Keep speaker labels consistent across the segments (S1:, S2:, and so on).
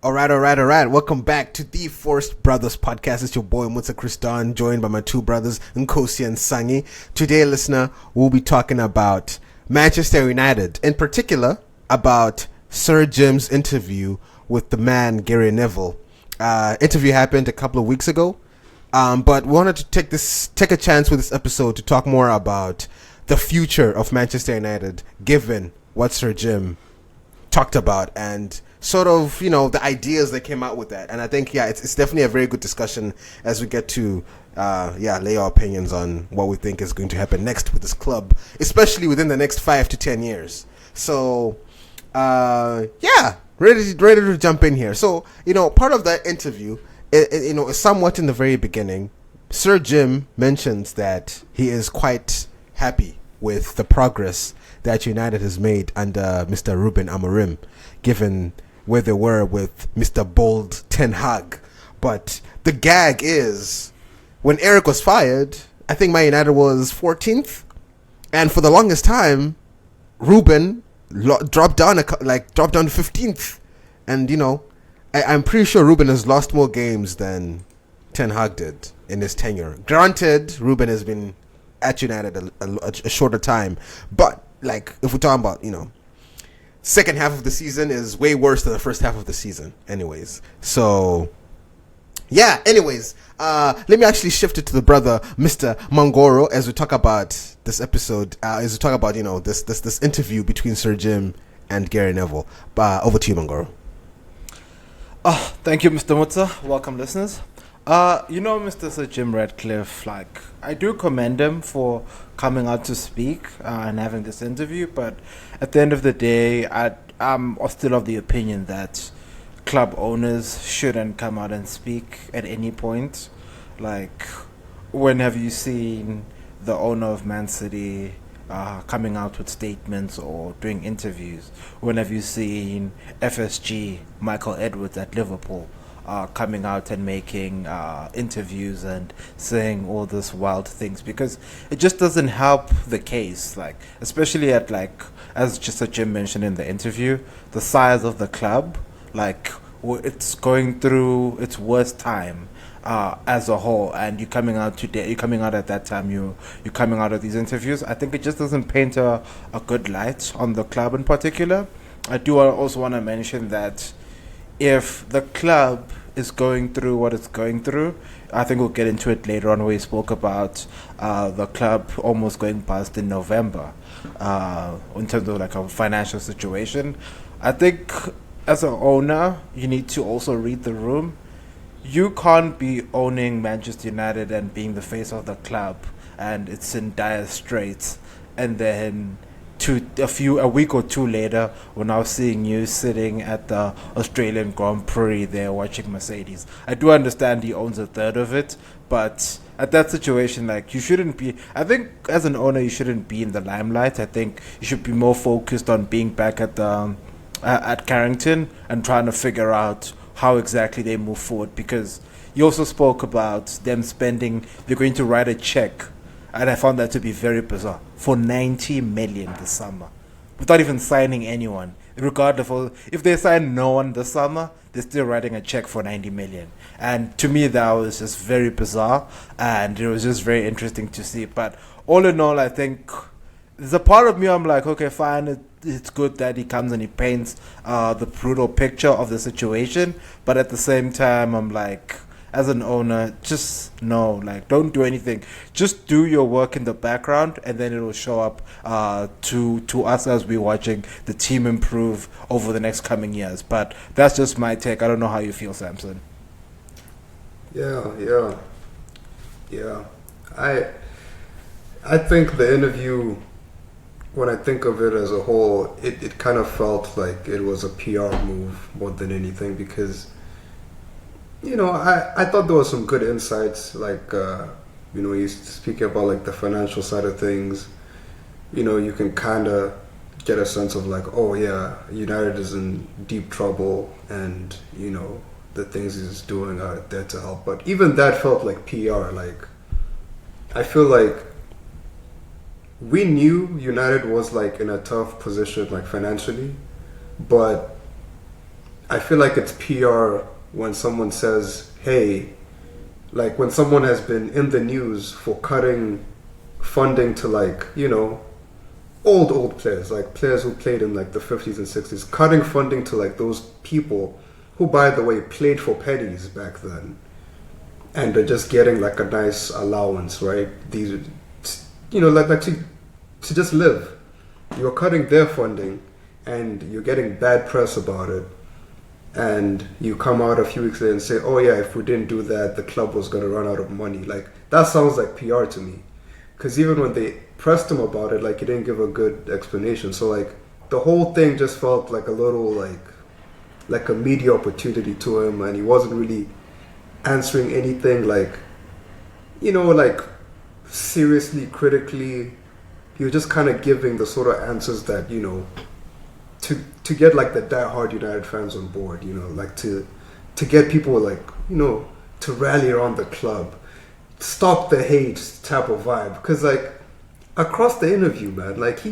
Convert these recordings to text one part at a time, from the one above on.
S1: All right. Welcome back to the Forced Brothers podcast. It's your boy Mutsa Kristan, joined by my two brothers, Nkosi and Sangi. Today, listener, we'll be talking about Manchester United, in particular about Sir Jim's interview with the man Gary Neville. Interview happened a couple of weeks ago, but we wanted to take a chance with this episode to talk more about the future of Manchester United, given what Sir Jim talked about and sort of, the ideas that came out with that. And I think, it's definitely a very good discussion as we get to, lay our opinions on what we think is going to happen next with this club, especially within the next 5 to 10 years. So, ready to jump in here. So, part of that interview, is somewhat in the very beginning. Sir Jim mentions that he is quite happy with the progress that United has made under Mr. Ruben Amorim, given where they were with Mr. Bold Ten Hag. But the gag is, when Eric was fired, I think Man United was 14th, and for the longest time, Ruben dropped down to 15th, and I'm pretty sure Ruben has lost more games than Ten Hag did in his tenure. Granted, Ruben has been at United a shorter time, but if we're talking about second half of the season is way worse than the first half of the season anyways. So let me actually shift it to the brother Mr. Mangoro as we talk about this episode, as we talk about this interview between Sir Jim and Gary Neville. Over to you, Mangoro.
S2: Thank you, Mr. Mutsa. Welcome, listeners. Mr. Sir Jim Ratcliffe, I do commend him for coming out to speak and having this interview, but at the end of the day, I'm still of the opinion that club owners shouldn't come out and speak at any point. When have you seen the owner of Man City coming out with statements or doing interviews? When have you seen FSG, Michael Edwards at Liverpool, coming out and making interviews and saying all these wild things? Because it just doesn't help the case, especially at as just Jim mentioned in the interview, the size of the club, it's going through its worst time as a whole, and you're coming out at that time, you're coming out of these interviews. I think it just doesn't paint a good light on the club in particular. I do also want to mention that if the club is going through what it's going through, I think we'll get into it later on, where we spoke about the club almost going bust in November in terms of a financial situation. I think as an owner, you need to also read the room. You can't be owning Manchester United and being the face of the club and it's in dire straits, and then a week or two later, we're now seeing you sitting at the Australian Grand Prix there watching Mercedes. I do understand he owns a third of it, but at that situation, you shouldn't be. I think as an owner, you shouldn't be in the limelight. I think you should be more focused on being back at Carrington and trying to figure out how exactly they move forward. Because you also spoke about them they're going to write a check, and I found that to be very bizarre, for 90 million this summer, without even signing anyone. Regardless of if they sign no one this summer, they're still writing a check for 90 million. And to me, that was just very bizarre, and it was just very interesting to see. But all in all, I think there's a part of me, I'm like, okay, fine, it's good that he comes and he paints the brutal picture of the situation. But at the same time, I'm like, as an owner, just don't do anything. Just do your work in the background, and then it will show up to us as we're watching the team improve over the next coming years. But that's just my take. I don't know how you feel, Samson.
S3: Yeah. I think the interview, when I think of it as a whole, it kind of felt like it was a PR move more than anything, because I thought there was some good insights, he's speaking about the financial side of things. You can kind of get a sense of United is in deep trouble, and the things he's doing are there to help. But even that felt like PR. I feel like we knew United was in a tough position financially, but I feel like it's PR when someone says, hey, like when someone has been in the news for cutting funding to like, you know, old players, like players who played in like the 50s and 60s, cutting funding to like those people who, by the way, played for pennies back then, and they're just getting like a nice allowance, right? These, you know, like to just live. You're cutting their funding, and you're getting bad press about it, and you come out a few weeks later and say, oh yeah, if we didn't do that, the club was going to run out of money. Like, that sounds like PR to me. Because even when they pressed him about it, like, he didn't give a good explanation. So, like, the whole thing just felt like a little, like a media opportunity to him, and he wasn't really answering anything, like, you know, like, seriously, critically. He was just kind of giving the sort of answers that, you know, to get like the die-hard United fans on board, you know, like to get people like, you know, to rally around the club, stop the hate type of vibe. Because like across the interview, man, like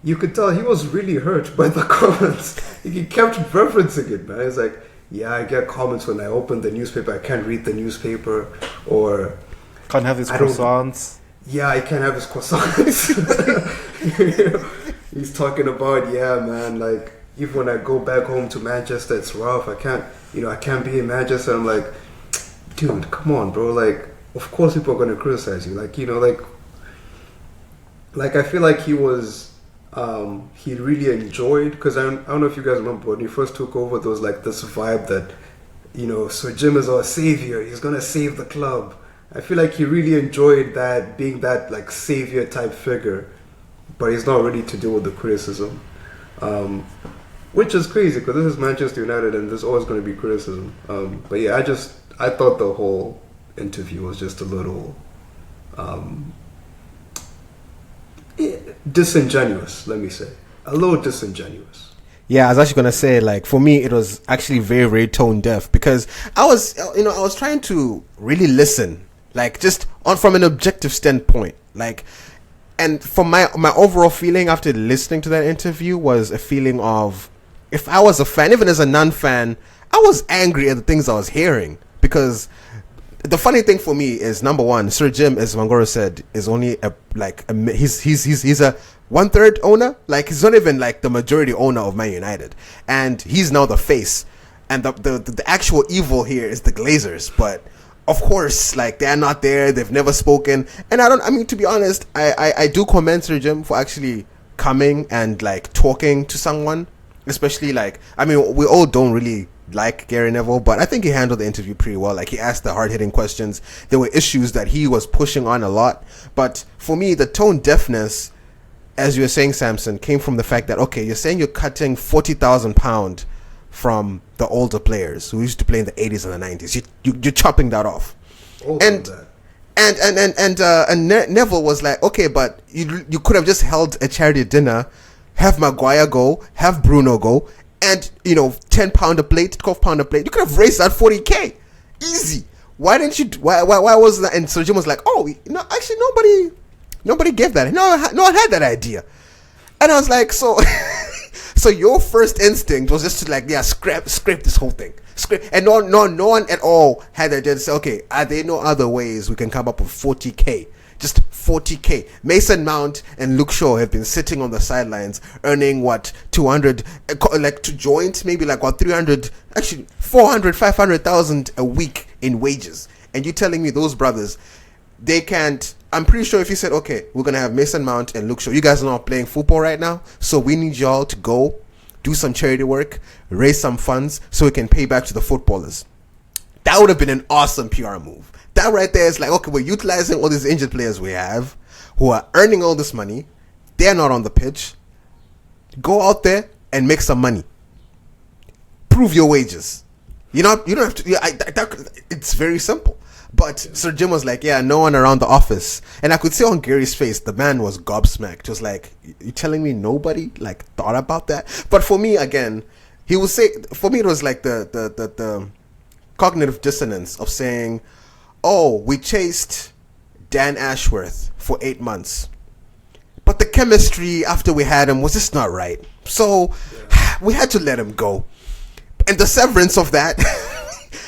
S3: you could tell he was really hurt by the comments. He kept referencing it, man. He's like, yeah, I get comments when I open the newspaper, I can't read the newspaper, or
S2: can't have his croissants.
S3: Yeah, I can't have his croissants. You know, he's talking about, yeah, man, like, even when I go back home to Manchester, it's rough. I can't be in Manchester. I'm like, dude, come on, bro. Like, of course people are going to criticize you. Like, you know, like I feel like he was, he really enjoyed, because I don't know if you guys remember, when he first took over, there was like this vibe that, you know, Sir Jim is our savior. He's going to save the club. I feel like he really enjoyed that, being that like savior type figure, but he's not ready to deal with the criticism, which is crazy because this is Manchester United and there's always going to be criticism. But yeah, I thought the whole interview was just a little disingenuous. Let me say, a little disingenuous.
S1: Yeah, I was actually gonna say, like, for me, it was actually very, very tone deaf, because I was trying to really listen, like, just from an objective standpoint, like, and from my overall feeling after listening to that interview was a feeling of, if I was a fan, even as a non-fan, I was angry at the things I was hearing, because the funny thing for me is, number one, Sir Jim, as Mangoro said, is only he's a 1/3 owner. Like, he's not even like the majority owner of Man United, and he's now the face. And the actual evil here is the Glazers. But of course, like, they're not there. They've never spoken. And I mean, to be honest, I do commend Sir Jim for actually coming and like talking to someone, especially like, I mean, we all don't really like Gary Neville, but I think he handled the interview pretty well. Like, he asked the hard-hitting questions. There were issues that he was pushing on a lot, but for me, the tone deafness, as you were saying, Samson, came from the fact that, okay, you're saying you're cutting £40,000 from the older players who used to play in the 80s and the 90s. You're chopping that off. And Neville was like, okay, but you could have just held a charity dinner, have Maguire go, have Bruno go, and, you know, £10 a plate, £12 a plate. You could have raised that 40k, easy. Why didn't you? Why was that? And Sir Jim was like, oh, no, actually nobody gave that. No one had that idea. And I was like, so so your first instinct was just to like, yeah, scrape this whole thing. And no one at all had the idea to say, okay, are there no other ways we can come up with 40k? Just 40k. Mason Mount and Luke Shaw have been sitting on the sidelines earning what, 200, like, to joint, maybe like what, 300, actually 400, 500,000 a week in wages. And you're telling me those brothers, they can't. I'm pretty sure if you said, okay, we're going to have Mason Mount and Luke Shaw, you guys are not playing football right now, so we need y'all to go do some charity work, raise some funds so we can pay back to the footballers. That would have been an awesome PR move. That right there is like, okay, we're utilizing all these injured players we have who are earning all this money. They're not on the pitch. Go out there and make some money. Prove your wages. You don't have to. It's very simple. But Sir Jim was like, yeah, no one around the office. And I could see on Gary's face, the man was gobsmacked. He was like, you telling me nobody like thought about that? But for me, again, he would say, for me, it was like the cognitive dissonance of saying, oh, we chased Dan Ashworth for 8 months, but the chemistry after we had him was just not right. So we had to let him go. And the severance of that,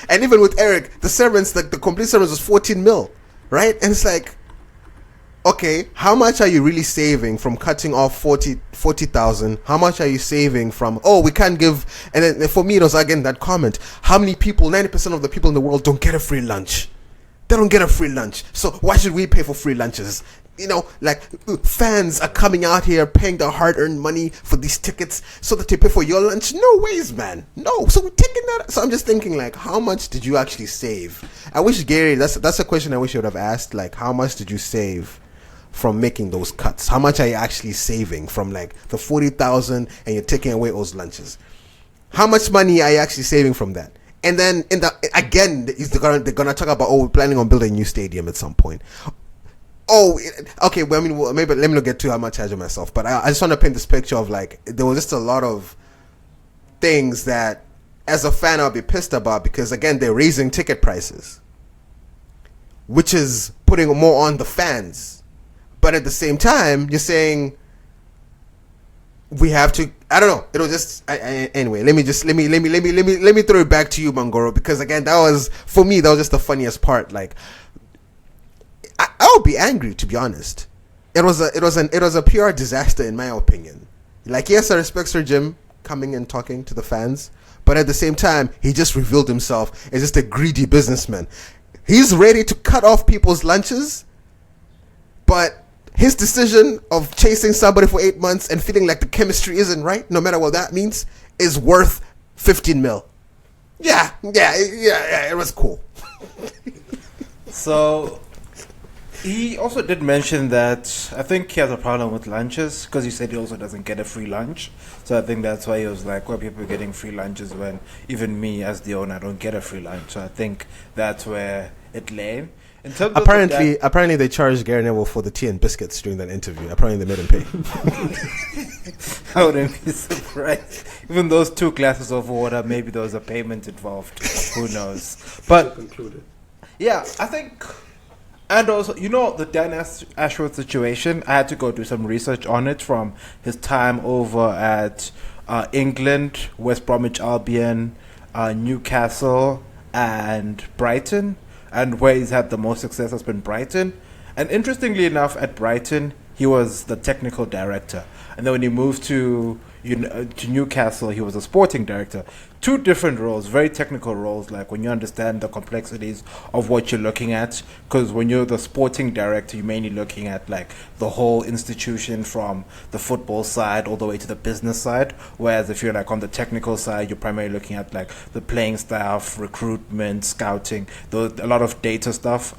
S1: and even with Eric, the severance, like the complete severance was 14 mil, right? And it's like, okay, how much are you really saving from cutting off 40,000? How much are you saving from, oh, we can't give, and then for me, it was again that comment, how many people, 90% of the people in the world don't get a free lunch. They don't get a free lunch. So why should we pay for free lunches? You know, like fans are coming out here paying their hard-earned money for these tickets so that they pay for your lunch. No ways, man. No. So we're taking that. So I'm just thinking, like, how much did you actually save? I wish Gary. That's a question I wish you would have asked. Like, how much did you save from making those cuts? How much are you actually saving from like the 40,000 and you're taking away those lunches? How much money are you actually saving from that? And then again, they're gonna talk about, oh, we're planning on building a new stadium at some point. Oh, okay. Well, I mean, maybe let me not get too much out of myself, but I just want to paint this picture of like there was just a lot of things that, as a fan, I'll be pissed about because again they're raising ticket prices, which is putting more on the fans. But at the same time, you're saying we have to. I don't know. It was just anyway. Let me throw it back to you, Mangoro, because again, that was for me. That was just the funniest part. Like, I would be angry, to be honest. It was a pure disaster in my opinion. Like, yes, I respect Sir Jim coming and talking to the fans, but at the same time, he just revealed himself as just a greedy businessman. He's ready to cut off people's lunches, but his decision of chasing somebody for 8 months and feeling like the chemistry isn't right, no matter what that means, is worth 15 mil. Yeah, it was cool.
S2: So he also did mention that I think he has a problem with lunches because he said he also doesn't get a free lunch. So I think that's why he was like, well, people are getting free lunches when even me as the owner, I don't get a free lunch. So I think that's where it lay. In terms
S1: apparently they charged Gary Neville for the tea and biscuits during that interview. Apparently they made him pay.
S2: I wouldn't be surprised. Even those 2 glasses of water, maybe there was a payment involved. Who knows? But yeah, I think. And also, you know, the Dan Ashworth situation, I had to go do some research on it from his time over at England, West Bromwich Albion, Newcastle, and Brighton. And where he's had the most success has been Brighton. And interestingly enough, at Brighton, he was the technical director. And then when he moved to Newcastle, he was a sporting director. 2 different roles, very technical roles, like when you understand the complexities of what you're looking at. Because when you're the sporting director, you're mainly looking at like the whole institution from the football side all the way to the business side. Whereas if you're like on the technical side, you're primarily looking at like the playing staff, recruitment, scouting, a lot of data stuff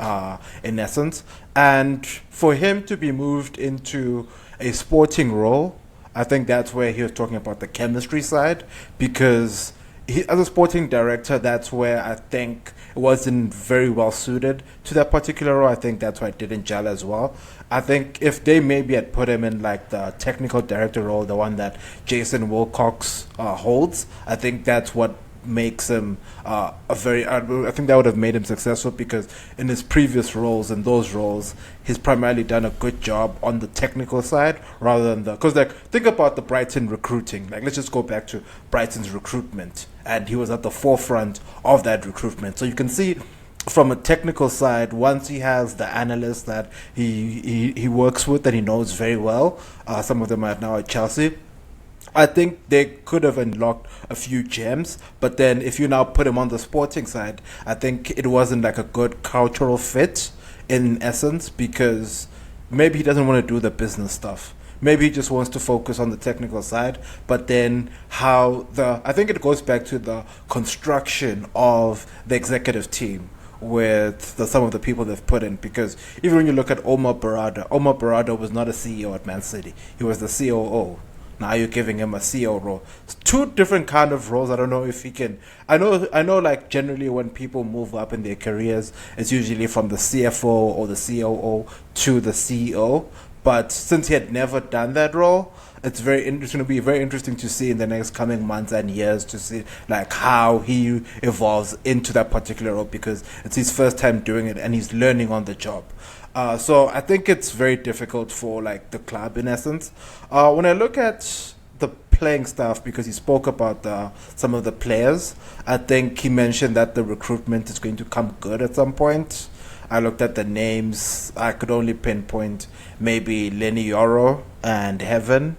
S2: in essence. And for him to be moved into a sporting role, I think that's where he was talking about the chemistry side, because as a sporting director, that's where I think it wasn't very well suited to that particular role. I think that's why it didn't gel as well. I think if they maybe had put him in like the technical director role, the one that Jason Wilcox holds, I think that's what makes him I think that would have made him successful, because in his previous roles, in those roles, he's primarily done a good job on the technical side rather than because like think about the Brighton recruiting. Like, let's just go back to Brighton's recruitment, and he was at the forefront of that recruitment. So you can see from a technical side, once he has the analysts that he works with that he knows very well, some of them are now at Chelsea, I think they could have unlocked a few gems. But then if you now put him on the sporting side, I think it wasn't like a good cultural fit in essence, because maybe he doesn't want to do the business stuff. Maybe he just wants to focus on the technical side. But then I think it goes back to the construction of the executive team with some of the people they've put in, because even when you look at Omar Barada was not a CEO at Man City. He was the COO. Now you're giving him a CEO role. It's 2 different kind of roles. I don't know if he can. I know. Like generally, when people move up in their careers, it's usually from the CFO or the COO to the CEO. But since he had never done that role, it's going to be very interesting to see in the next coming months and years to see like how he evolves into that particular role, because it's his first time doing it and he's learning on the job. So I think it's very difficult for like the club in essence. When I look at the playing staff because he spoke about some of the players. I think he mentioned that the recruitment is going to come good at some point. I looked at the names. I could only pinpoint maybe Lenny Yoro and Heaven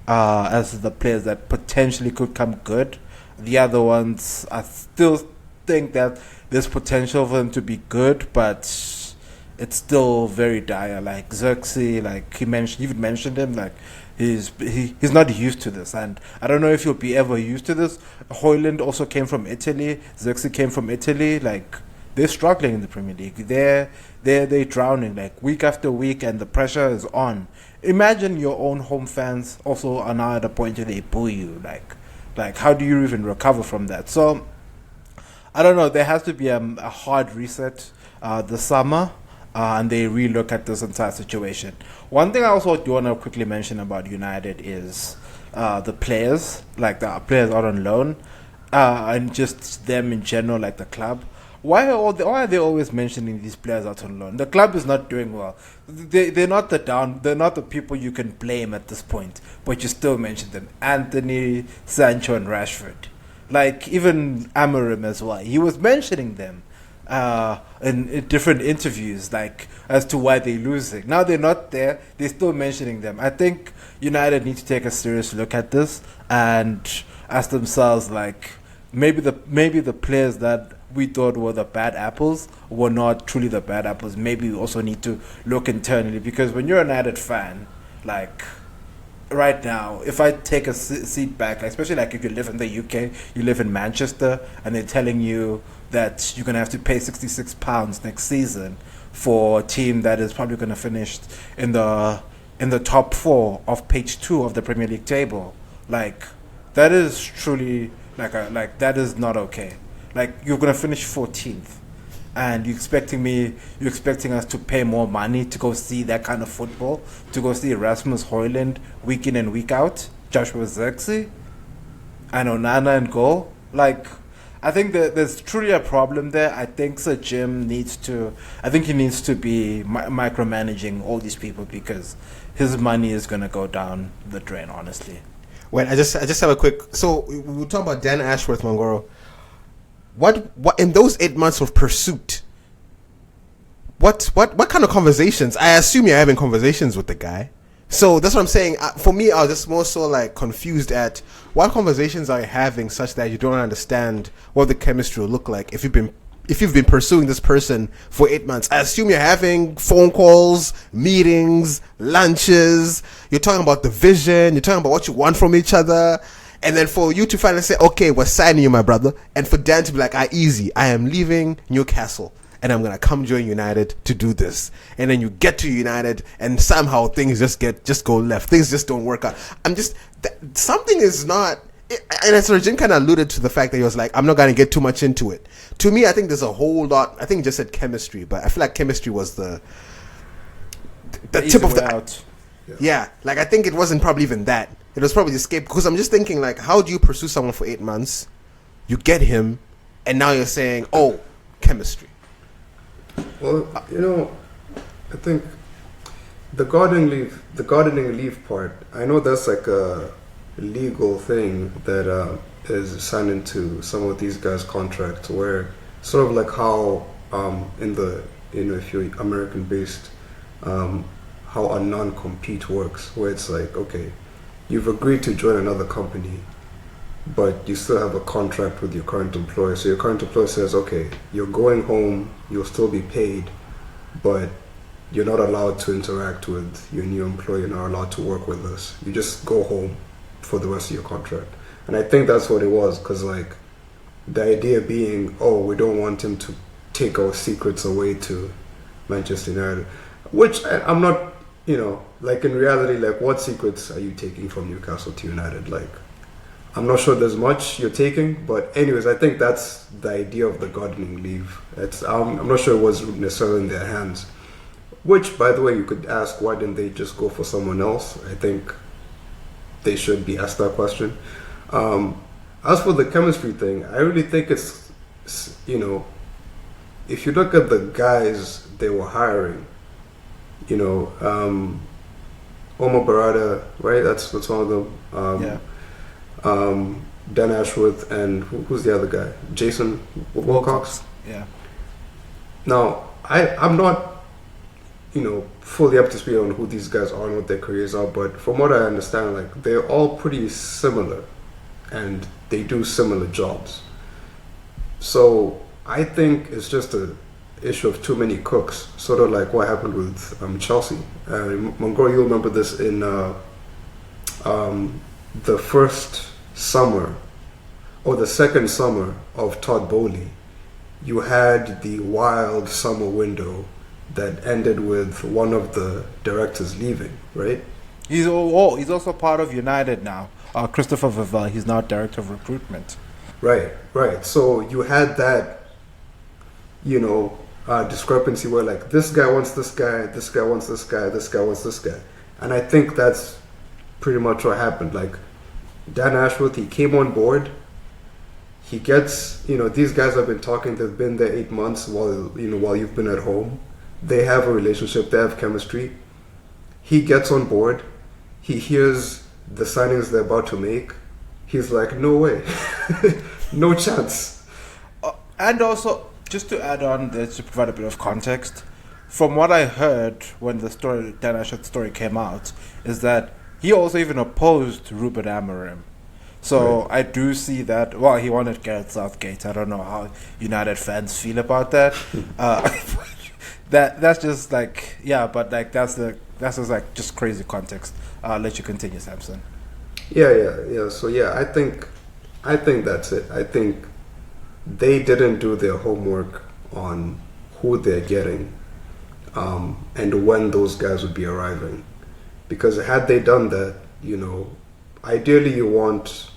S2: as the players that potentially could come good. The other ones, I still think that there's potential for them to be good, but it's still very dire. Like Xerxes, like he even mentioned him, like he's not used to this, and I don't know if he'll be ever used to this. Hoyland also came from Italy. Xerxes came from Italy. Like they're struggling in the Premier League. They're drowning like week after week, and the pressure is on. Imagine your own home fans also are now at a point where they boo you. Like how do you even recover from that? So I don't know. There has to be a hard reset this summer. And they relook at this entire situation. One thing I also do want to quickly mention about United is the players, like the players out on loan, and just them in general, like the club. Why are they always mentioning these players out on loan? The club is not doing well. They're not the people you can blame at this point, but you still mention them. Anthony, Sancho, and Rashford. Like even Amorim as well. He was mentioning them. In different interviews, like as to why they're losing. Now they're not there. They're still mentioning them. I think United need to take a serious look at this and ask themselves, like maybe the players that we thought were the bad apples were not truly the bad apples. Maybe we also need to look internally, because when you're an United fan, like right now, if I take a seat back, especially like if you live in the UK, you live in Manchester, and they're telling you that you're going to have to pay £66 next season for a team that is probably going to finish in the top 4 of page 2 of the Premier League table. Like that is truly like that is not okay. Like you're going to finish 14th, and you're expecting us to pay more money to go see that kind of football, to go see Rasmus Højlund week in and week out, Joshua Zirkzee, and Onana in goal. Like I think that there's truly a problem there. I think Sir Jim needs to be micromanaging all these people, because his money is going to go down the drain, honestly.
S1: Wait, I just have a quick. So we were talking about Dan Ashworth, Mangoro. What in those 8 months of pursuit? What kind of conversations? I assume you're having conversations with the guy. So that's what I'm saying. For me, I was just more so like confused at what conversations are you having such that you don't understand what the chemistry will look like if you've been pursuing this person for 8 months. I assume you're having phone calls, meetings, lunches. You're talking about the vision. You're talking about what you want from each other. And then for you to finally say, okay, we're signing you, my brother. And for Dan to be like, easy. I am leaving Newcastle, and I'm going to come join United to do this. And then you get to United, and somehow things just go left. Things just don't work out. Something is not... And Sir Jim kind of alluded to the fact that he was like, I'm not going to get too much into it. To me, I think there's a whole lot... I think he just said chemistry, but I feel like chemistry was the tip of the...
S2: out.
S1: Yeah, like I think it wasn't probably even that. It was probably the escape, because I'm just thinking, like, how do you pursue someone for 8 months? You get him, and now you're saying, oh, chemistry.
S3: Well, I think the gardening leave part, I know that's like a legal thing that is signed into some of these guys' contracts, where sort of like how in the, if you're American based, how a non-compete works, where it's like, okay, you've agreed to join another company, but you still have a contract with your current employer. So your current employer says, okay, you're going home, you'll still be paid, but you're not allowed to interact with your new employer, you're not allowed to work with us. You just go home for the rest of your contract. And I think that's what it was, because like the idea being, oh, we don't want him to take our secrets away to Manchester United, which I'm not, like in reality, like what secrets are you taking from Newcastle to United? Like, I'm not sure there's much you're taking, but anyways, I think that's the idea of the gardening leave. I'm not sure it was necessarily in their hands. Which, by the way, you could ask, why didn't they just go for someone else? I think they should be asked that question. As for the chemistry thing, I really think it's, if you look at the guys they were hiring, Omar Barada, right? That's one of them.
S2: Yeah.
S3: Dan Ashworth, and who's the other guy? Jason Wilcox.
S2: Yeah.
S3: Now, I'm not, fully up to speed on who these guys are and what their careers are, but from what I understand, like, they're all pretty similar, and they do similar jobs. So I think it's just a issue of too many cooks, sort of like what happened with Chelsea. Mongol, you'll remember this in the first summer or the second summer of Todd Bowley. You had the wild summer window that ended with one of the directors leaving, right?
S2: He's also part of United now. Christopher Vivell, he's now director of recruitment.
S3: Right. So you had that, discrepancy where, like, this guy wants this guy, this guy wants this guy, this guy wants this guy. And I think that's pretty much what happened. Like, Dan Ashworth, he came on board. He gets, these guys have been talking. They've been there 8 months while you've been at home. They have a relationship. They have chemistry. He gets on board. He hears the signings they're about to make. He's like, no way. No chance.
S2: And also, just to add on this, to provide a bit of context, from what I heard when the story, Dan Ashworth's story came out, is that he also even opposed Ruben Amorim. So right. I do see that. Well, he wanted Gareth Southgate. I don't know how United fans feel about that. That's just like, yeah, but like that's just like just crazy context. I'll let you continue, Samson.
S3: Yeah. So yeah, I think that's it. I think they didn't do their homework on who they're getting, and when those guys would be arriving. Because had they done that, ideally you want,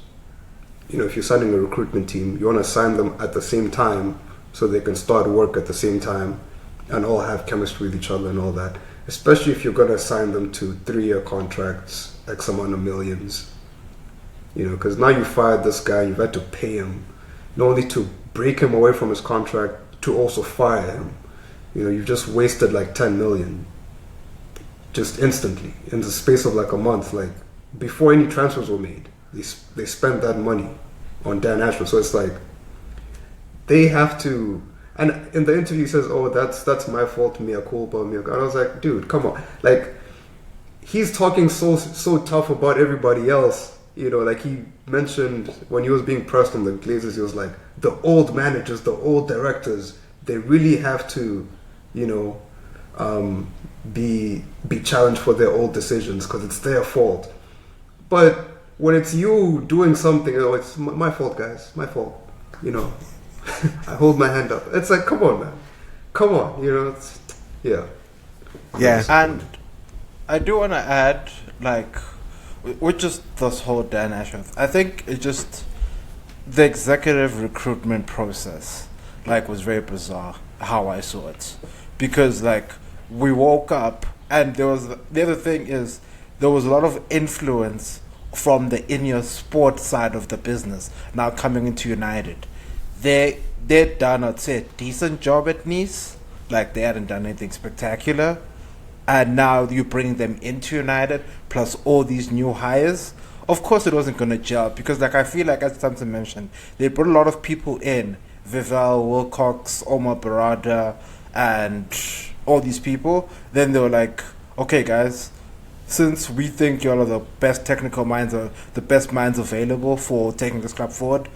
S3: if you're signing a recruitment team, you want to sign them at the same time so they can start work at the same time and all have chemistry with each other and all that. Especially if you're going to sign them to 3-year contracts, X amount of millions. Because now you fired this guy, you've had to pay him, not only to break him away from his contract, to also fire him. You've just wasted like 10 million. Just instantly, in the space of like a month, like before any transfers were made, they spent that money on Dan Ashworth. So it's like they have to. And in the interview, he says, "Oh, that's my fault, mea culpa, mea." And I was like, dude, come on, like he's talking so tough about everybody else. Like he mentioned when he was being pressed on the Glazers, he was like, the old managers, the old directors, they really have to, be challenged for their old decisions because it's their fault. But when it's you doing something, it's my fault, guys, my fault. I hold my hand up. It's like, come on, man, come on. Yeah.
S2: And I do want to add, like, with just this whole Dan Ashworth, I think it's just the executive recruitment process, like, was very bizarre how I saw it, because like we woke up and the other thing is there was a lot of influence from the in-your sport side of the business now coming into United. They'd done, I'd say, a decent job at Nice. Like, they hadn't done anything spectacular. And now you bring them into United, plus all these new hires. Of course it wasn't going to gel, because like I feel like, as Samson mentioned, they brought a lot of people in. Vivell, Wilcox, Omar Barada, and all these people. Then they were like, okay guys, since we think you're the best technical minds, or the best minds available for taking this club forward,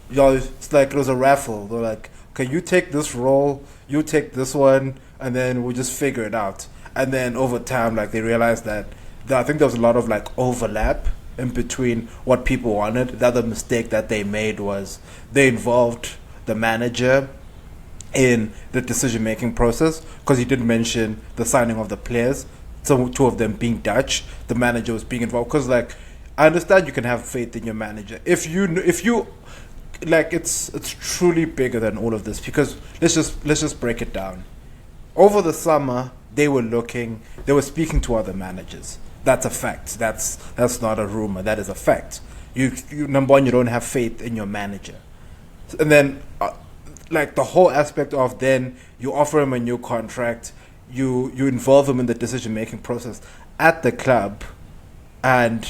S2: it's like it was a raffle. They're like, okay, you take this role, you take this one, and then we'll just figure it out. And then over time, like, they realized that I think there was a lot of like overlap in between what people wanted. The other mistake that they made was they involved the manager in the decision-making process, because he did mention the signing of the players, so 2 of them being Dutch. The manager was being involved, because like, I understand you can have faith in your manager if you like, it's truly bigger than all of this, because let's just break it down. Over the summer, they were speaking to other managers. That's a fact. That's not a rumor. That is a fact. You number one, you don't have faith in your manager, and then like the whole aspect of then you offer him a new contract, you involve him in the decision making process at the club, and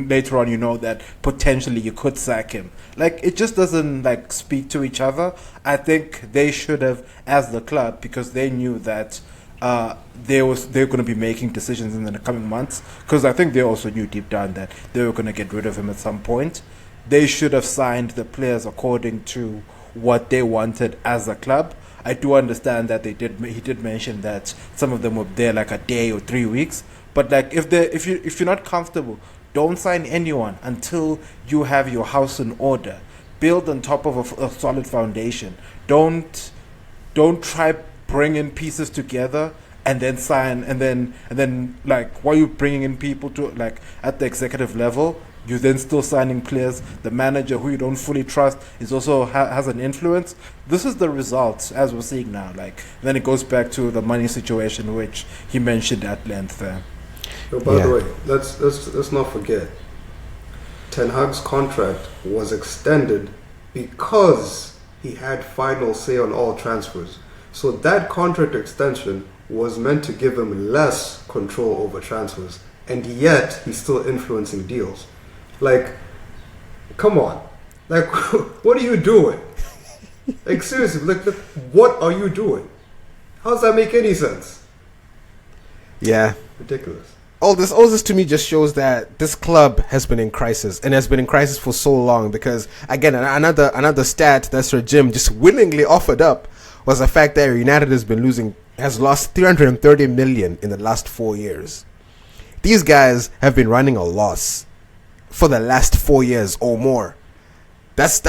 S2: later on you know that potentially you could sack him. Like, it just doesn't like speak to each other. I think they should have, as the club, because they knew that they're going to be making decisions in the coming months, because I think they also knew deep down that they were going to get rid of him at some point. They should have signed the players according to what they wanted as a club. I do understand that he did mention that some of them were there like a day or 3 weeks, but like if you're not comfortable, don't sign anyone until you have your house in order. Build on top of a solid foundation. Don't try bring in pieces together and then sign and then like while you're bringing in people to like at the executive level, you then still signing players. The manager, who you don't fully trust, is also has an influence. This is the results as we're seeing now. Like, then it goes back to the money situation, which he mentioned at length there.
S3: So by the way, let's not forget, Ten Hag's contract was extended because he had final say on all transfers. So that contract extension was meant to give him less control over transfers, and yet he's still influencing deals. Like, come on. Like, what are you doing? Like, seriously, like, what are you doing? How does that make any sense?
S1: Yeah.
S3: Ridiculous.
S1: All this to me just shows that this club has been in crisis, and has been in crisis for so long, because, again, another stat that Sir Jim just willingly offered up was the fact that United has lost 330 million in the last 4 years. These guys have been running a loss for the last 4 years or more. That's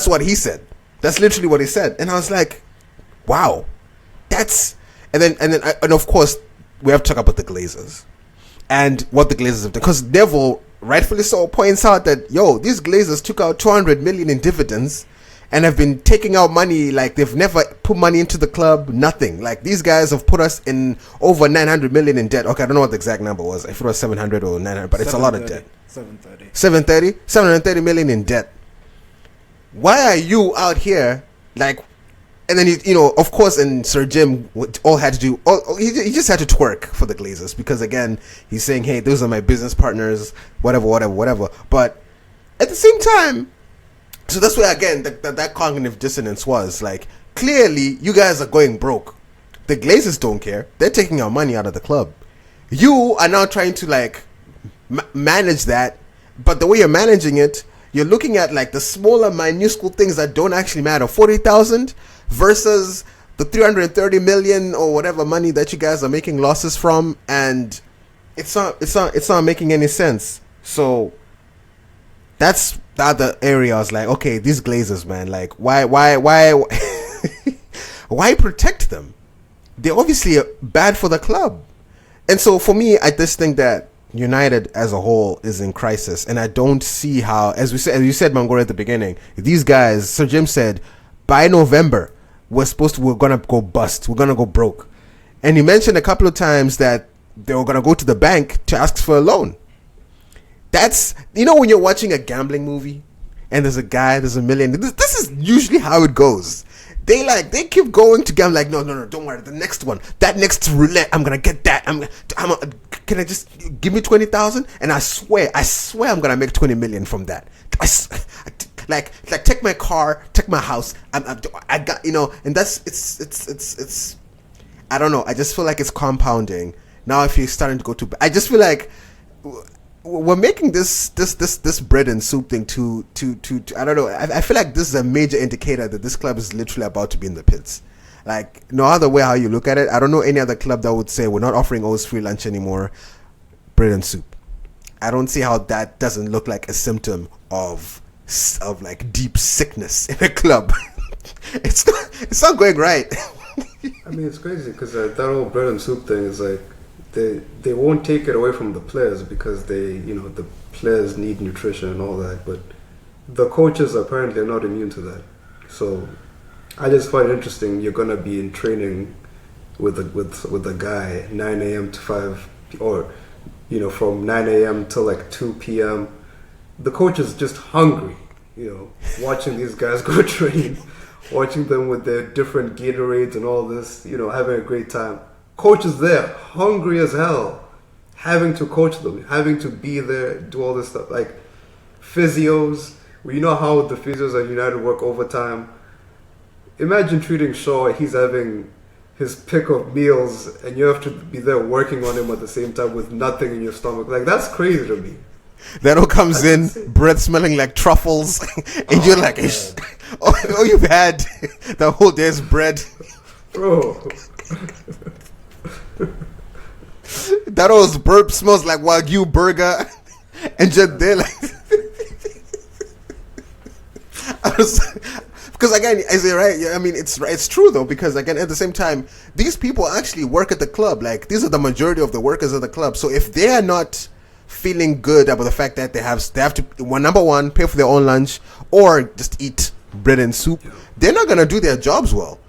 S1: what he said. That's literally what he said. And I was like, wow. And of course we have to talk about the Glazers and what the Glazers have done, because Neville rightfully so points out that these Glazers took out 200 million in dividends and have been taking out money like they've never put money into the club. Nothing. Like, these guys have put us in over 900 million in debt. Okay, I don't know what the exact number was, if it was 700 or 900, but it's a lot of debt. 730 million in debt. Why are you out here like? And then of course, and Sir Jim all had to do. He just had to twerk for the Glazers, because again, he's saying, "Hey, those are my business partners, whatever." But at the same time, so that's where again that cognitive dissonance was like. Clearly, you guys are going broke. The Glazers don't care. They're taking our money out of the club. You are now trying to like manage that, but the way you're managing it, you're looking at like the smaller, minuscule things that don't actually matter. 40,000 versus the 330 million or whatever money that you guys are making losses from, and it's not making any sense. So that's the other area. I was like, okay, these Glazers, man, like why why protect them? They're obviously bad for the club. And so for me, I just think that United as a whole is in crisis, and I don't see how, as you said, Mangoro, at the beginning, these guys, Sir Jim said, by November, we're gonna go bust, we're gonna go broke. And he mentioned a couple of times that they were gonna go to the bank to ask for a loan. That's, when you're watching a gambling movie and there's a million, this is usually how it goes. They keep going to gamble, like, no, don't worry, the next one, that next roulette, I'm gonna get that. Can I just give me 20,000? And I swear I'm gonna make 20 million from that. Like take my car, take my house. I got, and that's it's. I don't know. I just feel like it's compounding now. If you're starting to go to, I just feel like we're making this bread and soup thing to I don't know. I feel like this is a major indicator that this club is literally about to be in the pits. Like, no other way how you look at it. I don't know any other club that would say we're not offering O's free lunch anymore. Bread and soup. I don't see how that doesn't look like a symptom of like deep sickness in a club. It's not going right.
S3: I mean, it's crazy because that whole bread and soup thing is like, they won't take it away from the players because the players need nutrition and all that, but the coaches apparently are not immune to that. So I just find it interesting. You're gonna be in training with a guy 9 a.m. to 5, or from 9 a.m. till like 2 p.m. The coach is just hungry, watching these guys go train, watching them with their different Gatorades and all this, having a great time. Coach is there, hungry as hell, having to coach them, having to be there, do all this stuff, like physios. Well, you know how the physios at United work overtime. Imagine treating Shaw, he's having his pick of meals, and you have to be there working on him at the same time with nothing in your stomach. Like, that's crazy to me.
S1: That all comes in, breath smelling like truffles, and you're like, oh, you've had the whole day's bread.
S3: Bro.
S1: That old burp smells like Wagyu burger, and just there like... Because again, is it right? Yeah, I mean, it's true though. Because again, at the same time, these people actually work at the club. Like, these are the majority of the workers at the club. So if they are not feeling good about the fact that they have to, number one, pay for their own lunch or just eat bread and soup, they're not gonna do their jobs well.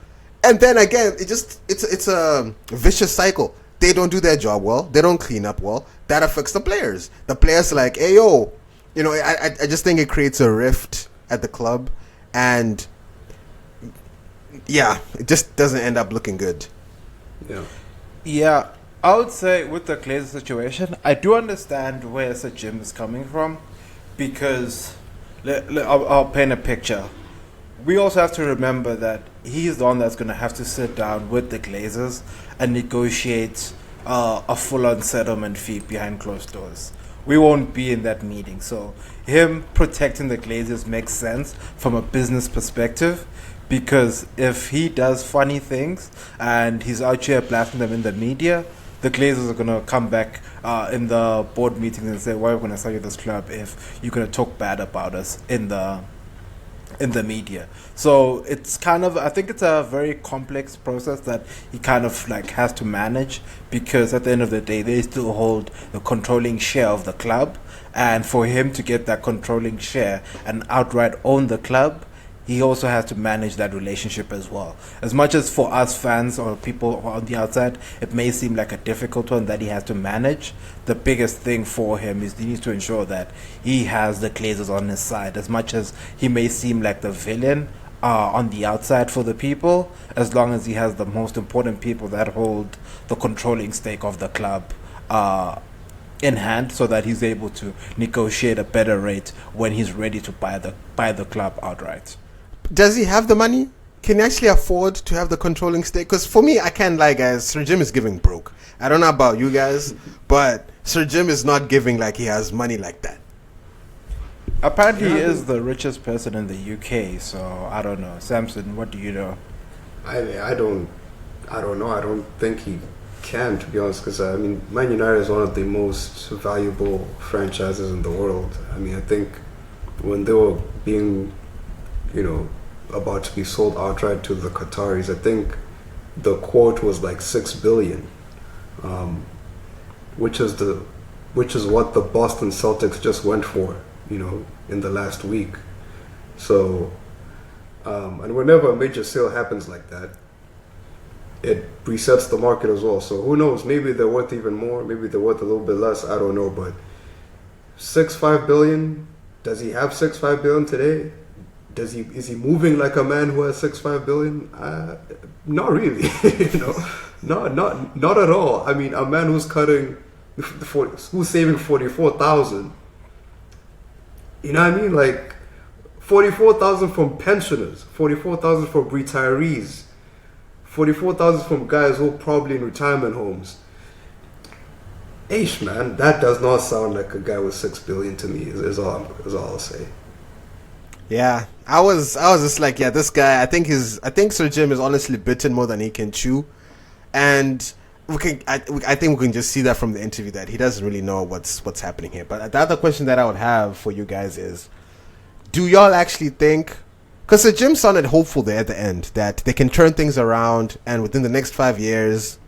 S1: And then again, it's a vicious cycle. They don't do their job well. They don't clean up well. That affects the players. The players are like, hey yo, I just think it creates a rift at the club, and yeah, it just doesn't end up looking good.
S2: Yeah, I would say with the Glazer situation, I do understand where Sir Jim is coming from, because I'll paint a picture. We also have to remember that he's the one that's going to have to sit down with the Glazers and negotiate a full-on settlement fee behind closed doors. We won't be in that meeting, so him protecting the Glazers makes sense from a business perspective, because if he does funny things and he's out here blasting them in the media, the Glazers are going to come back in the board meetings and say, why are we going to sell you this club if you're going to talk bad about us in the media? So it's kind of, I think it's a very complex process that he kind of like has to manage, because at the end of the day, they still hold the controlling share of the club. And for him to get that controlling share and outright own the club, he also has to manage that relationship as well. As much as for us fans or people on the outside, it may seem like a difficult one that he has to manage, the biggest thing for him is he needs to ensure that he has the Glazers on his side. As much as he may seem like the villain on the outside for the people, as long as he has the most important people that hold the controlling stake of the club in hand, so that he's able to negotiate a better rate when he's ready to buy the club outright.
S1: Does he have the money? Can he actually afford to have the controlling stake? Because for me, I can't lie, guys. Sir Jim is giving broke. I don't know about you guys, but Sir Jim is not giving like he has money like that.
S2: Apparently, he is the richest person in the UK. So I don't know, Samson. What do you know?
S3: I don't know. I don't think he can, to be honest. Because I mean, Man United is one of the most valuable franchises in the world. I mean, I think when they were being, about to be sold outright to the Qataris, I think the quote was like 6 billion, which is what the Boston Celtics just went for, in the last week. So, and whenever a major sale happens like that, it resets the market as well. So who knows? Maybe they're worth even more. Maybe they're worth a little bit less. I don't know. But 5 billion. Does he have 5 billion today? Is he moving like a man who has 5 billion? Not really. Not at all. I mean, a man who's who's saving 44,000. You know what I mean? Like 44,000 from pensioners, 44,000 from retirees, 44,000 from guys who are probably in retirement homes. Aish, man, that does not sound like a guy with 6 billion to me. Is all I'll say.
S1: Yeah, I was just like, yeah, this guy. I think Sir Jim is honestly bitten more than he can chew, and I think we can just see that from the interview that he doesn't really know what's happening here. But the other question that I would have for you guys is, do y'all actually think? Because Sir Jim sounded hopeful there at the end that they can turn things around, and within the next 5 years,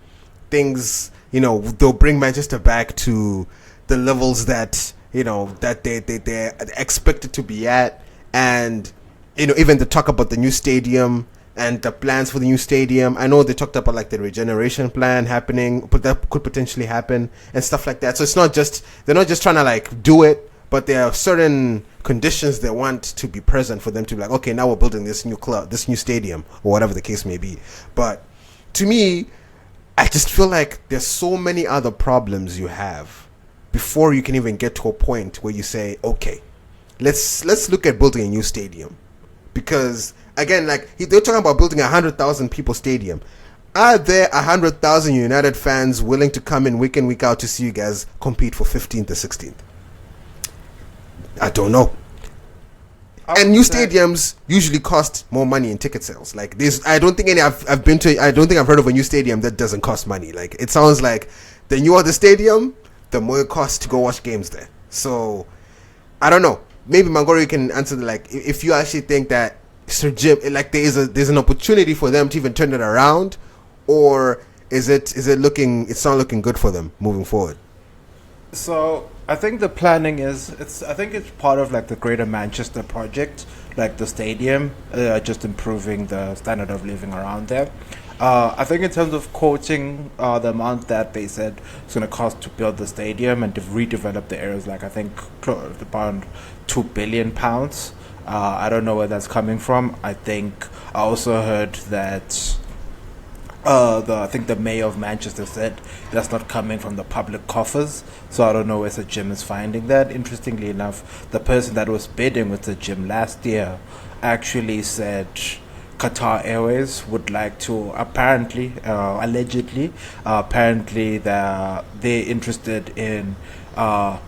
S1: things, they'll bring Manchester back to the levels that that they're expected to be at. And even the talk about the new stadium and the plans for the new stadium. I know they talked about like the regeneration plan happening, but that could potentially happen and stuff like that. So they're not just trying to like do it, but there are certain conditions they want to be present for them to be like, okay, now we're building this new club, this new stadium, or whatever the case may be. But to me, I just feel like there's so many other problems you have before you can even get to a point where you say, okay, let's look at building a new stadium. Because again, like they're talking about building 100,000 people stadium. Are there 100,000 United fans willing to come in week in, week out to see you guys compete for 15th or 16th? I don't know. And new stadiums usually cost more money in ticket sales. Like this, I don't think I've been to. I don't think I've heard of a new stadium that doesn't cost money. Like it sounds like the newer the stadium, the more it costs to go watch games there. So I don't know. Maybe Mangori can answer like if you actually think that Sir Jim, like there's an opportunity for them to even turn it around, or is it looking? It's not looking good for them moving forward.
S2: So I think the planning I think it's part of like the Greater Manchester project, like the stadium, just improving the standard of living around there. I think in terms of quoting the amount that they said it's going to cost to build the stadium and to redevelop the areas, like I think around £2 billion. I don't know where that's coming from. I think I also heard that I think the mayor of Manchester said that's not coming from the public coffers. So I don't know where Sir Jim is finding that. Interestingly enough, the person that was bidding with Sir Jim last year actually said Qatar Airways would like to allegedly they're interested in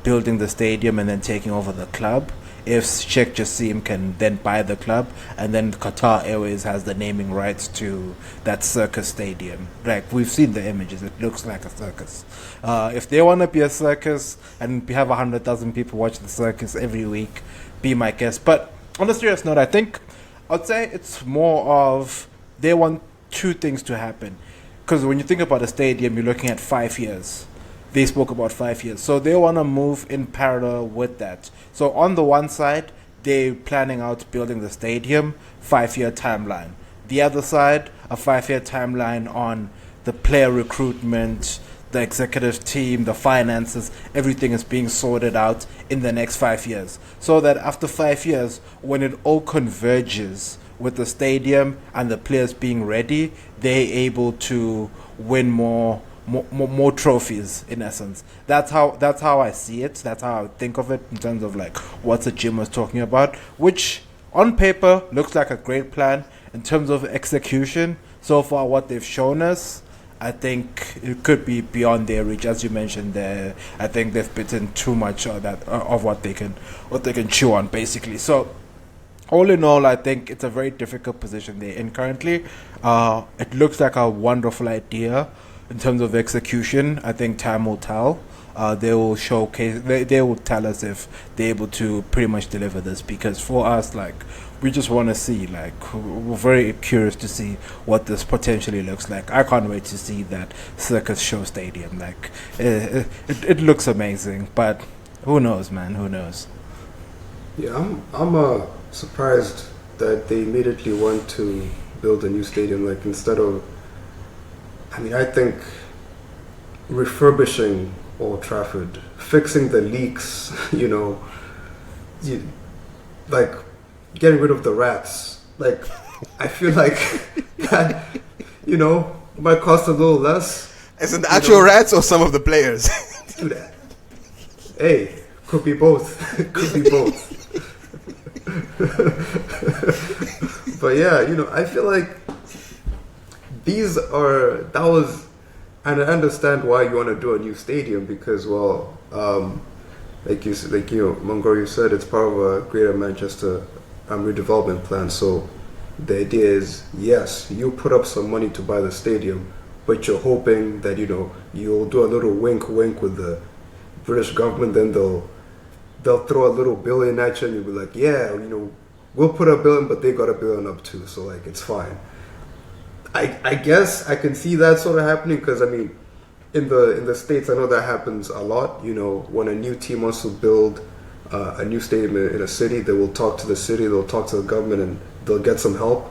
S2: building the stadium and then taking over the club. If Sheikh Jassim can then buy the club, and then Qatar Airways has the naming rights to that circus stadium. Like, we've seen the images, it looks like a circus. If they want to be a circus and have 100,000 people watch the circus every week, be my guest. But on a serious note, I'd say it's more of they want two things to happen. Because when you think about a stadium, you're looking at 5 years. They spoke about 5 years. So they want to move in parallel with that. So on the one side, they're planning out building the stadium, 5-year timeline. The other side, a 5-year timeline on the player recruitment, the executive team, the finances, everything is being sorted out in the next 5 years. So that after 5 years, when it all converges with the stadium and the players being ready, they're able to win more trophies, in essence. That's how I see it. That's how I think of it in terms of like what the Jim was talking about, which on paper looks like a great plan. In terms of execution, so far what they've shown us, I think it could be beyond their reach. As you mentioned there, I think they've bitten too much of what they can chew on, basically. So all in all, I think it's a very difficult position they're in currently. It looks like a wonderful idea. In terms of execution, I think time will tell. They will showcase. They will tell us if they're able to pretty much deliver this. Because for us, like, we just want to see. Like, we're very curious to see what this potentially looks like. I can't wait to see that Circus Show Stadium. Like, it looks amazing. But who knows, man? Who knows?
S3: Yeah, I'm surprised that they immediately want to build a new stadium. Like, instead of, I think refurbishing Old Trafford, fixing the leaks, like getting rid of the rats. Like, I feel like that, might cost a little less.
S1: Is it the actual rats or some of the players?
S3: Hey, could be both. Could be both. But yeah, I feel like and I understand why you want to do a new stadium because, well, Mangor, you said it's part of a Greater Manchester redevelopment plan. So the idea is, yes, you put up some money to buy the stadium, but you're hoping that you'll do a little wink with the British government. Then they'll throw a little billion at you, and you'll be like, yeah, we'll put $1 billion, but they got $1 billion up too, so like it's fine. I guess I can see that sort of happening because in the States I know that happens a lot. When a new team wants to build a new stadium in a city, they will talk to the city, they'll talk to the government, and they'll get some help.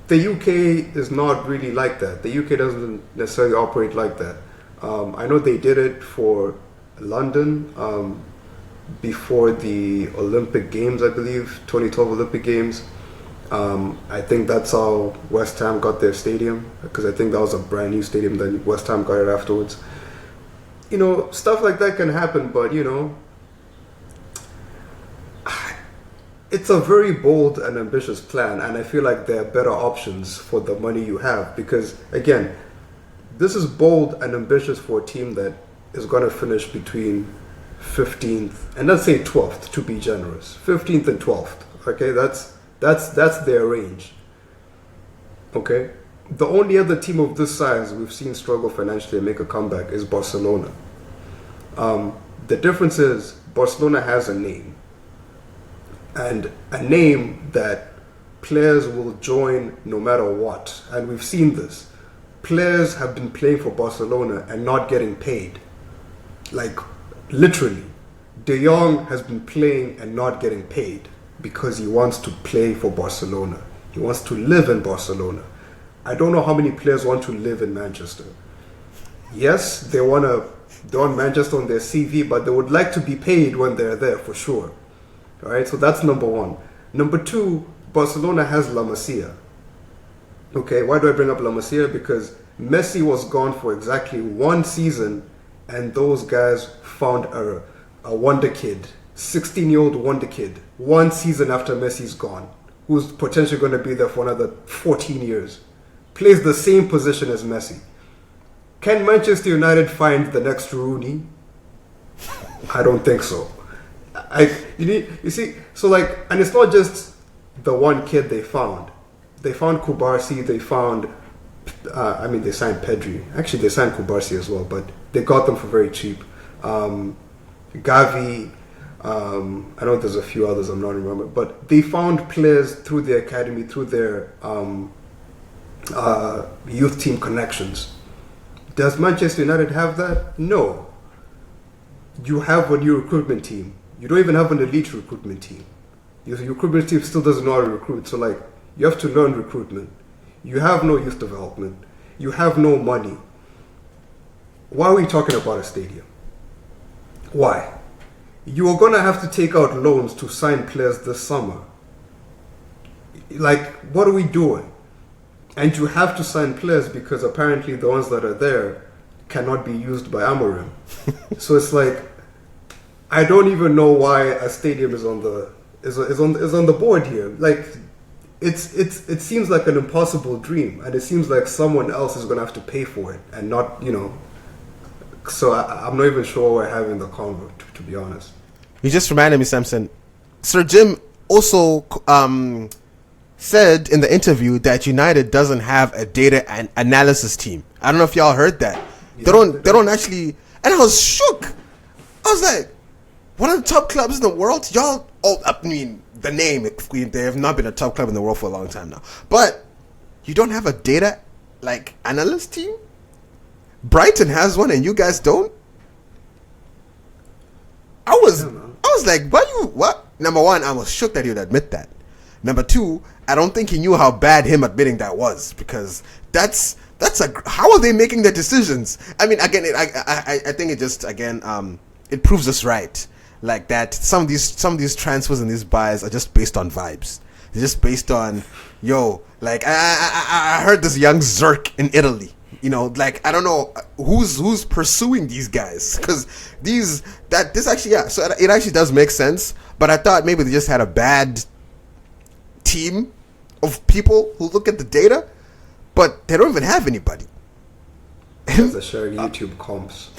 S3: The UK is not really like that. The UK doesn't necessarily operate like that. I know they did it for London before the Olympic Games, I believe, 2012 Olympic Games. I think that's how West Ham got their stadium, because I think that was a brand new stadium. Then West Ham got it afterwards. Stuff like that can happen, but it's a very bold and ambitious plan, and I feel like there are better options for the money you have, because again, this is bold and ambitious for a team that is going to finish between 15th and let's say 12th, to be generous, 15th and 12th. Okay, that's their range. Okay, the only other team of this size we've seen struggle financially and make a comeback is Barcelona. The difference is Barcelona has a name, and a name that players will join no matter what. And we've seen this. Players have been playing for Barcelona and not getting paid. Like, literally. De Jong has been playing and not getting paid because he wants to play for Barcelona. He wants to live in Barcelona. I don't know how many players want to live in Manchester. Yes, they want Manchester on their CV, but they would like to be paid when they're there for sure. All right, so that's number one. Number two, Barcelona has La Masia. Okay, why do I bring up La Masia? Because Messi was gone for exactly one season, and those guys found a wonder kid, 16-year-old wonder kid, one season after Messi's gone, who's potentially going to be there for another 14 years. Plays the same position as Messi. Can Manchester United find the next Rooney? I don't think so. You see, so like, and it's not just the one kid they found. They found Kubarsi, they found, they signed Pedri. Actually, they signed Kubarsi as well, but they got them for very cheap. Gavi, I know there's a few others I'm not remembering, but they found players through their academy, through their youth team connections. Does Manchester United have that? No. You have a new recruitment team. You don't even have an elite recruitment team. Your recruitment team still doesn't know how to recruit. So like, you have to learn recruitment. You have no youth development. You have no money. Why are we talking about a stadium? Why? You are going to have to take out loans to sign players this summer. Like, what are we doing? And you have to sign players because apparently the ones that are there cannot be used by Amorim. So it's like, I don't even know why a stadium is on the board here. Like, it seems like an impossible dream, and it seems like someone else is going to have to pay for it, and not, So I'm not even sure we're having the convo, to be honest.
S1: You just reminded me, Samson. Sir Jim also said in the interview that United doesn't have a data analysis team. I don't know if y'all heard that. Yeah, they don't actually. And I was shook. I was like, one of the top clubs in the world, y'all. Oh, I mean, the name, they have not been a top club in the world for a long time now. But you don't have a data analyst team? Brighton has one and you guys don't? I was like, what? Number one, I was shook that he would admit that. Number two, I don't think he knew how bad him admitting that was, because how are they making their decisions? I mean, again, I think it just, again, it proves us right. Like that, some of these transfers and these buys are just based on vibes. They're just based on, I heard this young Zerk in Italy. I don't know who's pursuing these guys, because this actually, yeah. So it actually does make sense. But I thought maybe they just had a bad team of people who look at the data, but they don't even have anybody.
S3: They're sharing YouTube comps.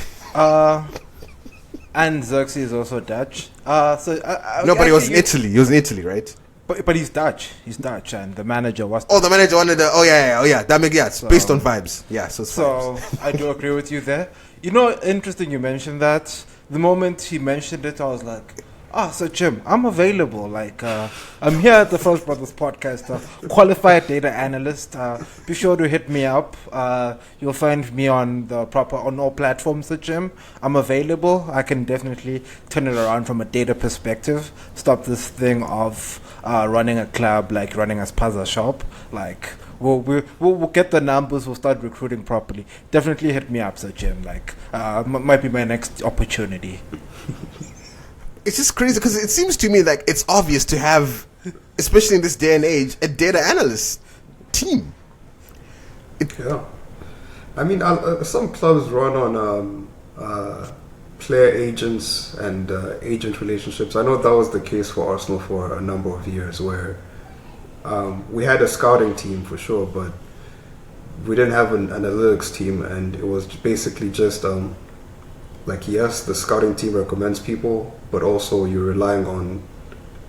S2: And Xerxes is also Dutch.
S1: But he was in Italy. He was in Italy, right?
S2: But he's Dutch. He's Dutch, and the manager was Dutch.
S1: Oh, the manager wanted the. Oh yeah. That makes it's based on vibes. Yeah, so it's vibes.
S2: I do agree with you there. Interesting you mentioned that. The moment he mentioned it, I was like, so Jim, I'm available. I'm here at the Frost Brothers podcast, qualified data analyst. Be sure to hit me up. You'll find me on all platforms, Sir Jim. I'm available. I can definitely turn it around from a data perspective. Stop this thing of running a club, like running a spaza shop. We'll get the numbers. We'll start recruiting properly. Definitely hit me up, Sir Jim. Might be my next opportunity.
S1: It's just crazy because it seems to me like it's obvious to have especially in this day and age, a data analyst team.
S3: Yeah. I mean, some clubs run on player agents and agent relationships. I know that was the case for Arsenal for a number of years, where we had a scouting team for sure, but we didn't have an analytics team, and it was basically just like, yes, the scouting team recommends people, but also you're relying on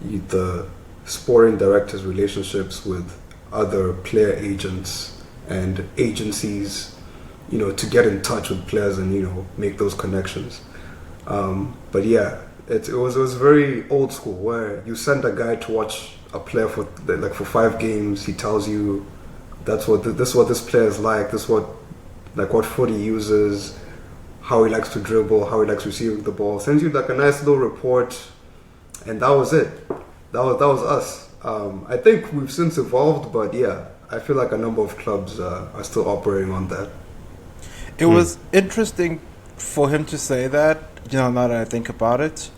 S3: the sporting director's relationships with other player agents and agencies, to get in touch with players and make those connections. But yeah, it was very old school, where you send a guy to watch a player for 5 games. He tells you this what this player is like. This what foot he uses, how he likes to dribble, how he likes receiving the ball. Sends you like a nice little report, and that was it. That was us. I think we've since evolved, but yeah, I feel like a number of clubs are still operating on that.
S2: It was interesting for him to say that, now that I think about it,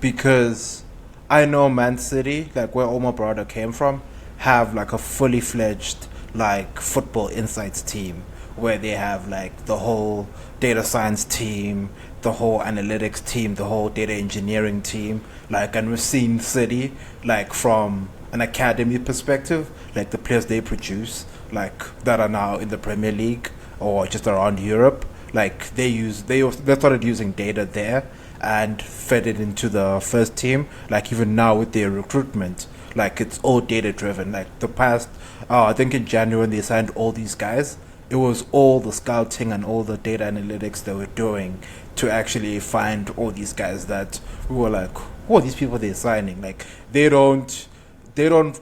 S2: because I know Man City, like where Omar Brother came from, have like a fully fledged like football insights team, where they have like the whole data science team, the whole analytics team, the whole data engineering team, and we've seen City, like from an academy perspective, like the players they produce, that are now in the Premier League or just around Europe, they started using data there and fed it into the first team. Even now with their recruitment, it's all data driven. The past, I think in January when they signed all these guys, it was all the scouting and all the data analytics they were doing to actually find all these guys that we were like, who are these people they're signing? They don't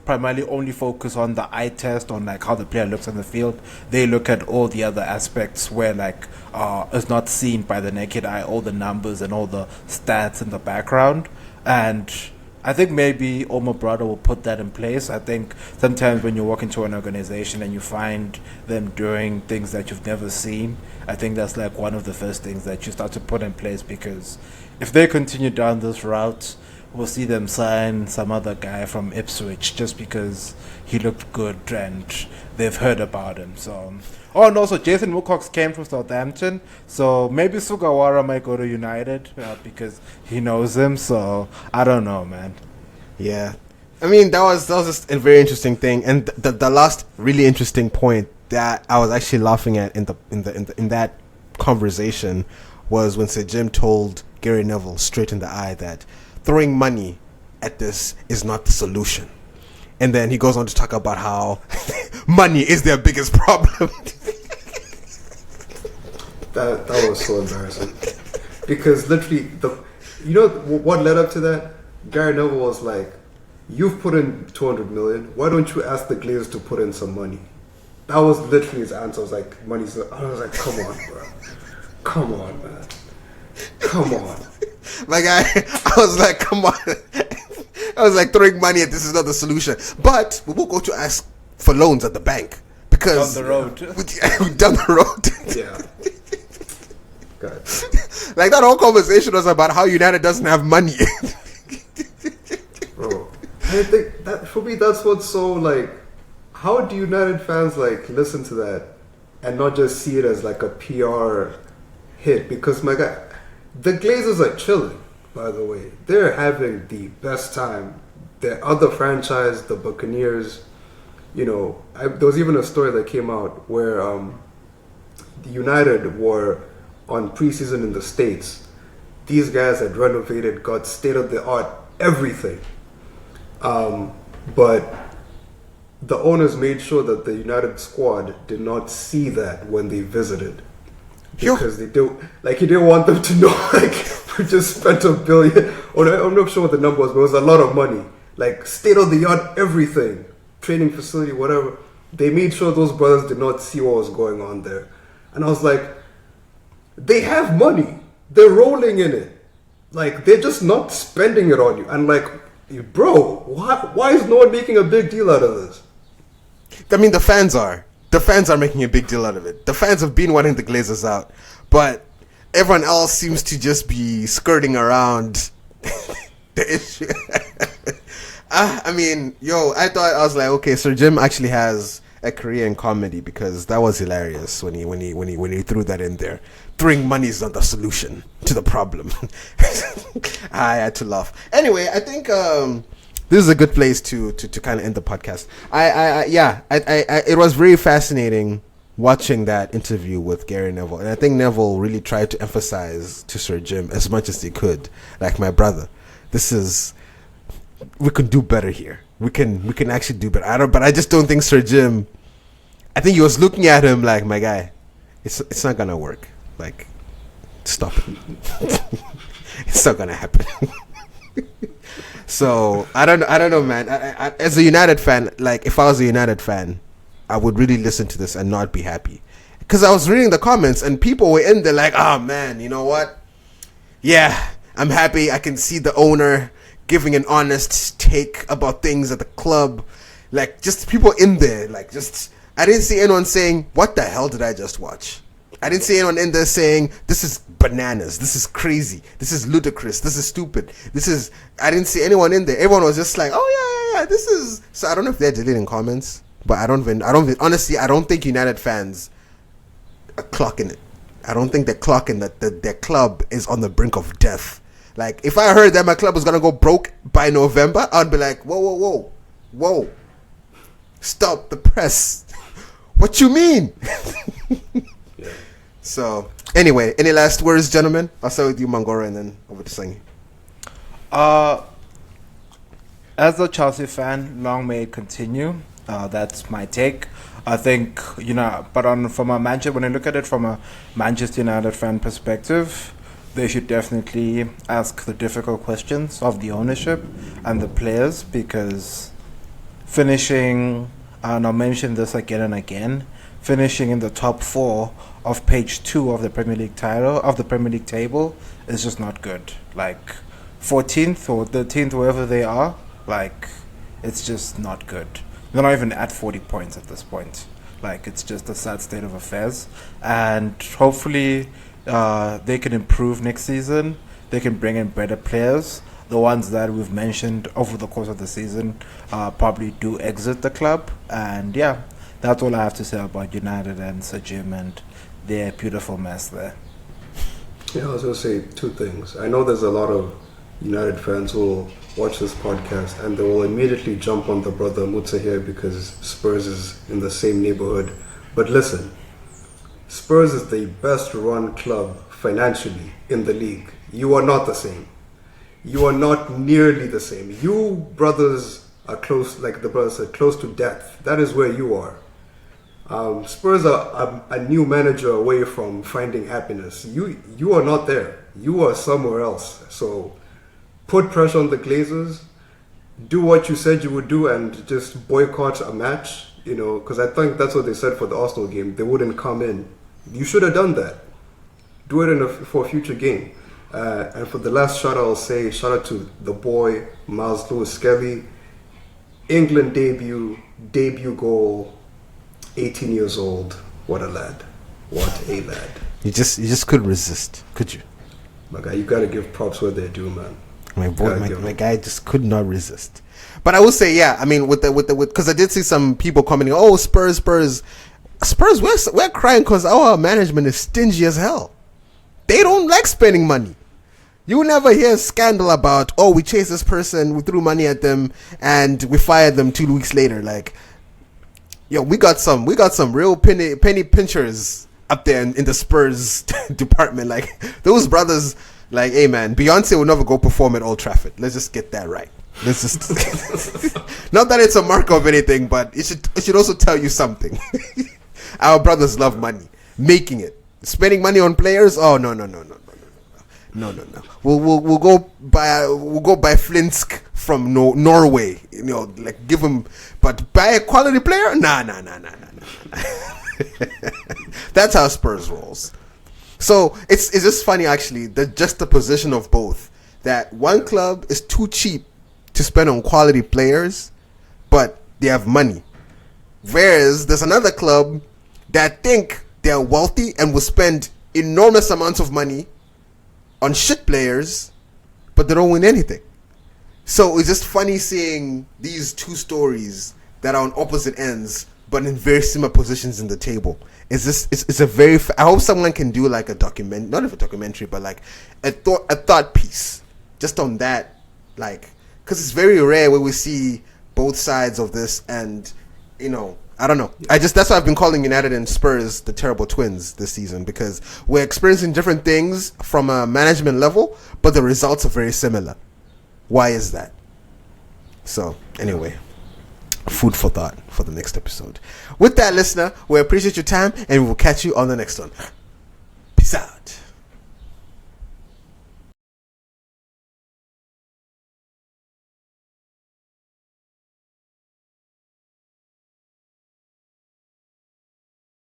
S2: primarily only focus on the eye test, on how the player looks on the field. They look at all the other aspects where it's not seen by the naked eye, all the numbers and all the stats in the background. And I think maybe Omar Brother will put that in place. I think sometimes when you walk into an organization and you find them doing things that you've never seen, I think that's one of the first things that you start to put in place, because if they continue down this route, we'll see them sign some other guy from Ipswich just because he looked good and they've heard about him. So, and also Jason Wilcox came from Southampton, so maybe Sugawara might go to United because he knows him. So I don't know, man.
S1: Yeah, I mean that was just a very interesting thing, and the last really interesting point that I was actually laughing at in that conversation was when Sir Jim told Gary Neville straight in the eye that throwing money at this is not the solution. And then he goes on to talk about how money is their biggest problem.
S3: That was so embarrassing. Because literally, what led up to that? Gary Neville was like, you've put in 200 million, why don't you ask the Glazers to put in some money? That was literally his answer. I was like, money's... I was like, come on, bro. Come on, man. Come on.
S1: I was like, come on. I was like, throwing money at this is not the solution. But we will go to ask for loans at the bank. Because...
S2: Down the road.
S1: Down the road.
S3: Yeah. God.
S1: That whole conversation was about how United doesn't have money.
S3: Bro. I think that, for me, that's what's so, how do United fans, listen to that and not just see it as, a PR hit? Because, my God... The Glazers are chilling, by the way. They're having the best time. Their other franchise, the Buccaneers, there was even a story that came out where the United were on preseason in the States. These guys had renovated, got state-of-the-art everything. But the owners made sure that the United squad did not see that when they visited. Because they don't, he didn't want them to know, we just spent $1 billion, or I'm not sure what the number was, but it was a lot of money. State-of-the-art everything, training facility, whatever. They made sure those brothers did not see what was going on there. And I was like, they have money. They're rolling in it. They're just not spending it on you. And bro, why is no one making a big deal out of this?
S1: I mean, the fans are. The fans are making a big deal out of it. The fans have been wanting the Glazers out, but everyone else seems to just be skirting around the issue. I mean, I was like, okay, Sir Jim actually has a career in comedy because that was hilarious when he threw that in there. Throwing money is not the solution to the problem. I had to laugh. Anyway, I think this is a good place to kind of end the podcast. It was very fascinating watching that interview with Gary Neville, and I think Neville really tried to emphasize to Sir Jim as much as he could, like, my brother, we can do better here. We can actually do better. But I just don't think Sir Jim. I think he was looking at him like, my guy, it's not gonna work. Like, stop it. It's not gonna happen. So I don't know, man. I, as a United fan, like, if I was a United fan, I would really listen to this and not be happy, because I was reading the comments and people were in there like, oh man, you know what? Yeah, I'm happy. I can see the owner giving an honest take about things at the club. Like, just people in there, like, just, I didn't see anyone saying, what the hell did I just watch? I didn't see anyone in there saying, this is bananas, this is crazy, this is ludicrous, this is stupid, I didn't see anyone in there. Everyone was just like, oh yeah, this is, so I don't know if they're deleting comments, but honestly, I don't think United fans are clocking it. I don't think they're clocking that their club is on the brink of death. Like, if I heard that my club was gonna go broke by November, I'd be like, whoa, stop the press. What you mean?
S3: Yeah.
S1: So, anyway, any last words, gentlemen? I'll start with you, Mangoro, and then over to Sangi.
S2: As a Chelsea fan, long may it continue. That's my take. I think, but when I look at it from a Manchester United fan perspective, they should definitely ask the difficult questions of the ownership and the players, because finishing, and I'll mention this again and again, finishing in the top 4 of page 2 of the Premier League table is just not good. Like, 14th or 13th, wherever they are, like, it's just not good. They're not even at 40 points at this point. Like, it's just a sad state of affairs. And hopefully they can improve next season. They can bring in better players. The ones that we've mentioned over the course of the season probably do exit the club. And yeah, that's all I have to say about United and Sir Jim and their beautiful mess there.
S3: Yeah, I was going to say 2 things. I know there's a lot of United fans who will watch this podcast and they will immediately jump on the brother Mutsa here because Spurs is in the same neighborhood. But listen, Spurs is the best run club financially in the league. You are not the same. You are not nearly the same. You brothers are close, like the brother said, close to death. That is where you are. Spurs are a new manager away from finding happiness. You are not there. You are somewhere else. So put pressure on the Glazers. Do what you said you would do and just boycott a match. Because I think that's what they said for the Arsenal game. They wouldn't come in. You should have done that. Do it for a future game. And for the last shout out, I'll say shout out to the boy Miles Lewis-Skelly. England debut goal. 18 years old. What a lad. What a lad.
S1: You just couldn't resist, could you?
S3: My guy, you gotta give props where they do, man.
S1: My guy just could not resist. But I will say, yeah, I mean, because I did see some people commenting, oh, Spurs, we're crying because our management is stingy as hell. They don't like spending money. You will never hear a scandal about, oh, we chased this person, we threw money at them, and we fired them 2 weeks later. Like, yo, we got some real penny pinchers up there in the Spurs department. Like, those brothers, like, hey man, Beyonce will never go perform at Old Trafford. Let's just get that right. Let's just not that it's a mark of anything, but it should also tell you something. Our brothers love money, making it, spending money on players. Oh no. We'll go buy Flinsk from Norway. Like, give him, but buy a quality player. Nah. That's how Spurs rolls. So it's just funny, actually, the juxtaposition of both. That one club is too cheap to spend on quality players, but they have money. Whereas there's another club that think they're wealthy and will spend enormous amounts of money on shit players, but they don't win anything. So it's just funny seeing these two stories that are on opposite ends, but in very similar positions in the table. It's a very. I hope someone can do like a document, not a documentary, but like a thought piece, just on that, like, because it's very rare where we see both sides of this, and I don't know. That's why I've been calling United and Spurs the terrible twins this season, because we're experiencing different things from a management level, but the results are very similar. Why is that? So anyway, food for thought for the next episode. With that, listener, we appreciate your time, and we will catch you on the next one. Peace out.